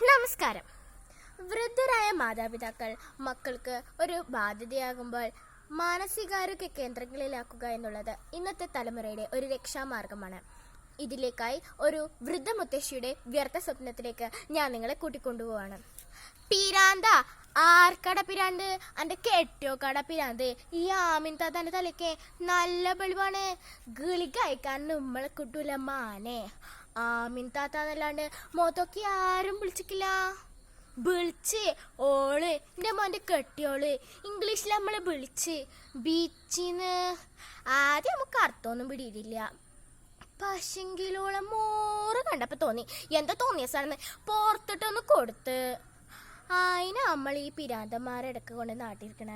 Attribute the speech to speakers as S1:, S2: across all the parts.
S1: നമസ്കാരം. വൃദ്ധരായ മാതാപിതാക്കൾ മക്കൾക്ക് ഒരു ബാധ്യതയാകുമ്പോൾ മാനസികാരോഗ്യ കേന്ദ്രങ്ങളിലാക്കുക എന്നുള്ളത് ഇന്നത്തെ തലമുറയുടെ ഒരു രക്ഷാമാർഗമാണ്. ഇതിലേക്കായി ഒരു വൃദ്ധ മുത്തശ്ശിയുടെ വ്യർത്ഥ സ്വപ്നത്തിലേക്ക് ഞാൻ നിങ്ങളെ കൂട്ടിക്കൊണ്ടുപോവാണ്. പിരാന്ത ആർക്കട പിരാന്ത്? എൻ്റെ കെട്ടിയോക്കട പിരാന്ത്. ഈ ആമിൻ താത്താൻ്റെ തലയ്ക്ക് നല്ല വെളിവാണ്. ഗുളിക അയക്കാൻ നമ്മളെ കിട്ടൂല മാനെ. ആമിൻ താത്താന്നല്ലാണ്ട് മോത്തൊക്കെ ആരും വിളിച്ചിട്ടില്ല. വിളിച്ച് ഓള് എൻ്റെ മോൻ്റെ കെട്ടിയോള് ഇംഗ്ലീഷിൽ നമ്മളെ വിളിച്ച് ബീച്ചിന്ന്. ആദ്യം നമുക്ക് അർത്ഥമൊന്നും പിടിയിട്ടില്ല. പക്ഷെങ്കിലോളം മോറ് കണ്ടപ്പോൾ തോന്നി എന്താ തോന്നിയ സാധനം പുറത്തിട്ടൊന്ന് കൊടുത്ത്. അതിന് നമ്മൾ ഈ പിരാന്തന്മാരിടക്ക് കൊണ്ട് നാട്ടിയിരിക്കണ.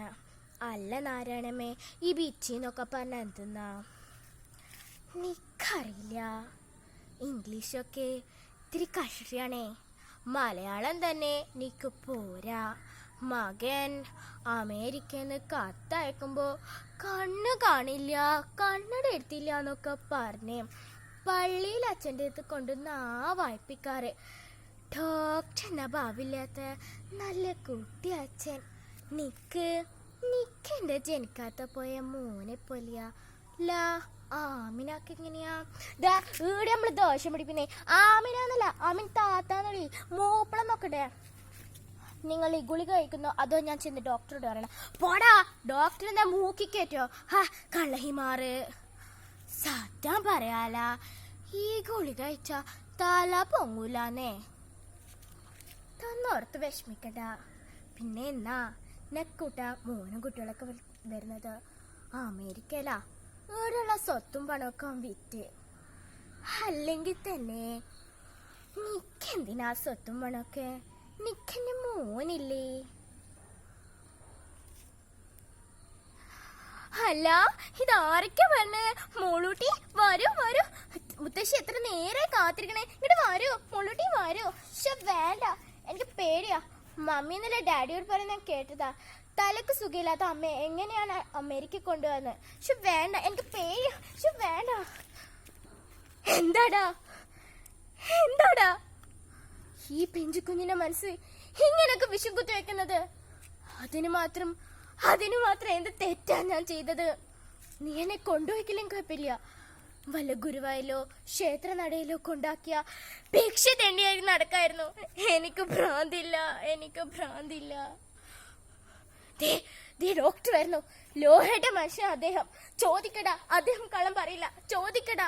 S1: അല്ല നാരായണമ്മേ, ഈ ബീച്ചിന്നൊക്കെ പറഞ്ഞ എന്തെന്നാ എനിക്കറിയില്ല. ഇംഗ്ലീഷൊക്കെ ഇത്തിരി കഷ്ടിയാണേ. മലയാളം തന്നെ എനിക്ക് പോരാ. മകൻ അമേരിക്കന്ന് കത്തയക്കുമ്പോൾ കണ്ണ് കാണില്ല, കണ്ണട എടുത്തില്ല എന്നൊക്കെ പറഞ്ഞ് പള്ളിയിൽ അച്ഛൻ്റെ അടുത്ത് കൊണ്ടുവന്ന് വായിപ്പിക്കാറ്. ഡോക്ടർ എന്നാ ഭാവില്ലാത്ത നല്ല കുട്ടി അച്ഛൻ. നിക്കെൻ്റെ ജനിക്കാത്ത പോയ മോനെ പോലെയാ. ആമിനൊക്കെ എങ്ങനെയാ? ഈടെ നമ്മള് ദോഷം പിടിപ്പിന്നേ. ആമിനാന്നല്ല, ആമിൻ താത്താന്നൊളി. മൂപ്പളം നോക്കട്ടെ. നിങ്ങൾ ഈ ഗുളിക കഴിക്കുന്നോ അതോ ഞാൻ ചെന്ന് ഡോക്ടറോട് പറയണം? പോടാ, ഡോക്ടർ എന്താ മൂക്കി കയറ്റോ? കള്ളഹിമാറ്. സത്യം പറയാല, ഈ ഗുളിക കഴിച്ച തല പൊങ്ങൂലാന്നേ. തന്നോർത്ത് വിഷമിക്കണ്ട. പിന്നെ എന്നാ നെക്കൂട്ട മോനും കുട്ടികളൊക്കെ വരുന്നത് അമേരിക്കയിലാ. ഇവിടെയുള്ള സ്വത്തും പണമൊക്കെ വിറ്റ്. അല്ലെങ്കിൽ തന്നെ നിക്കെന്തിനാ സ്വത്തും പണമൊക്കെ? നിക്കെന്റെ മോനില്ലേ? അല്ല, ഇതാരൊക്കെ പറഞ്ഞ്? മോളൂട്ടി വരൂ വരൂ. മുത്തശ്ശി എത്ര നേരെ കാത്തിരിക്കണേ. ഇങ്ങോട്ട് വരൂ മോളൂട്ടി വരൂ. വേണ്ട, എനിക്ക് പേടിയാ. മമ്മി എന്നല്ല ഡാഡിയോട് പറഞ്ഞ് ഞാൻ കേട്ടതാ. തലക്ക് സുഖമില്ലാത്ത അമ്മ എങ്ങനെയാണ് അമേരിക്ക കൊണ്ടുവന്നത്? വേണ്ട, എനിക്ക് പേടിയാ. വേണ്ട. എന്താടാ എന്താടാ ഈ പെഞ്ചുകുഞ്ഞിന്റെ മനസ്സ് ഇങ്ങനൊക്കെ വിഷം കുത്തി വെക്കുന്നത്? അതിന് മാത്രം എന്ത് തെറ്റാ ഞാൻ ചെയ്തത്? നീ എന്നെ കൊണ്ടുപോയിക്കില്ലെങ്കിൽ കുഴപ്പമില്ല. വല്ല ഗുരുവായിലോ ക്ഷേത്ര നടയിലോ കൊണ്ടാക്കിയ ഭിക്ഷ തെണ്ടിയായി നടക്കായിരുന്നു. എനിക്ക് ഭ്രാന്തില്ല. ഡോക്ടർ ആയിരുന്നു, ലോഹയുടെ മനുഷ്യൻ അദ്ദേഹം. ചോദിക്കടാ, അദ്ദേഹം കള്ളം പറയില്ല. ചോദിക്കടാ.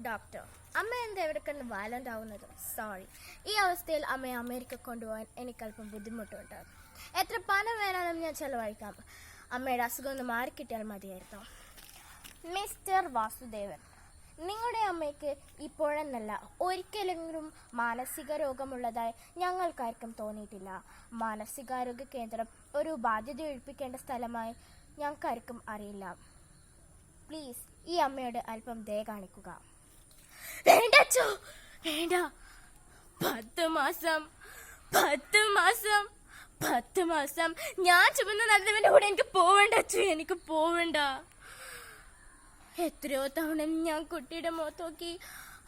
S1: ഡോക്ടർ, അമ്മ എന്താ എവിടെ കണ്ട് വയലന്റ് ആവുന്നത്? സോറി, ഈ അവസ്ഥയിൽ അമ്മയെ അമേരിക്ക കൊണ്ടുപോകാൻ എനിക്കല്പം ബുദ്ധിമുട്ടുണ്ട്. എത്ര പണം വേണമെന്നും ഞാൻ ചെലവഴിക്കാം. അമ്മയുടെ അസുഖം ഒന്ന് മാറിക്കിട്ടിയാൽ മതിയായിരുന്നു. മിസ്റ്റർ വാസുദേവൻ, നിങ്ങളുടെ അമ്മയ്ക്ക് ഇപ്പോഴെന്നല്ല ഒരിക്കലെങ്കിലും മാനസിക രോഗമുള്ളതായി ഞങ്ങൾക്കാർക്കും തോന്നിയിട്ടില്ല. മാനസികാരോഗ്യ കേന്ദ്രം ഒരു ബാധ്യത ഒഴിപ്പിക്കേണ്ട സ്ഥലമായി ഞങ്ങൾക്കാർക്കും അറിയില്ല. പ്ലീസ് ഈ അമ്മയോട് അല്പം ദയ കാണിക്കുക. വേണ്ട, 10 മാസം ഞാൻ ചുമന്ന് നടന്നവന്റെ കൂടെ എനിക്ക് പോവണ്ട. എത്രയോ തവണ ഞാൻ കുട്ടിയുടെ മുഖത്തോക്കി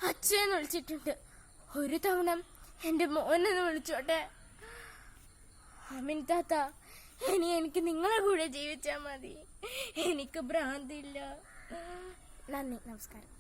S1: അച്ഛന്ന് വിളിച്ചിട്ടുണ്ട്. ഒരു തവണ എൻ്റെ മോനെന്ന് വിളിച്ചോട്ടെ. അമിൻ താത്ത, എനിക്ക് നിങ്ങളെ കൂടെ ജീവിച്ചാൽ മതി. എനിക്ക് ഭ്രാന്തില്ല. നന്ദി, നമസ്കാരം.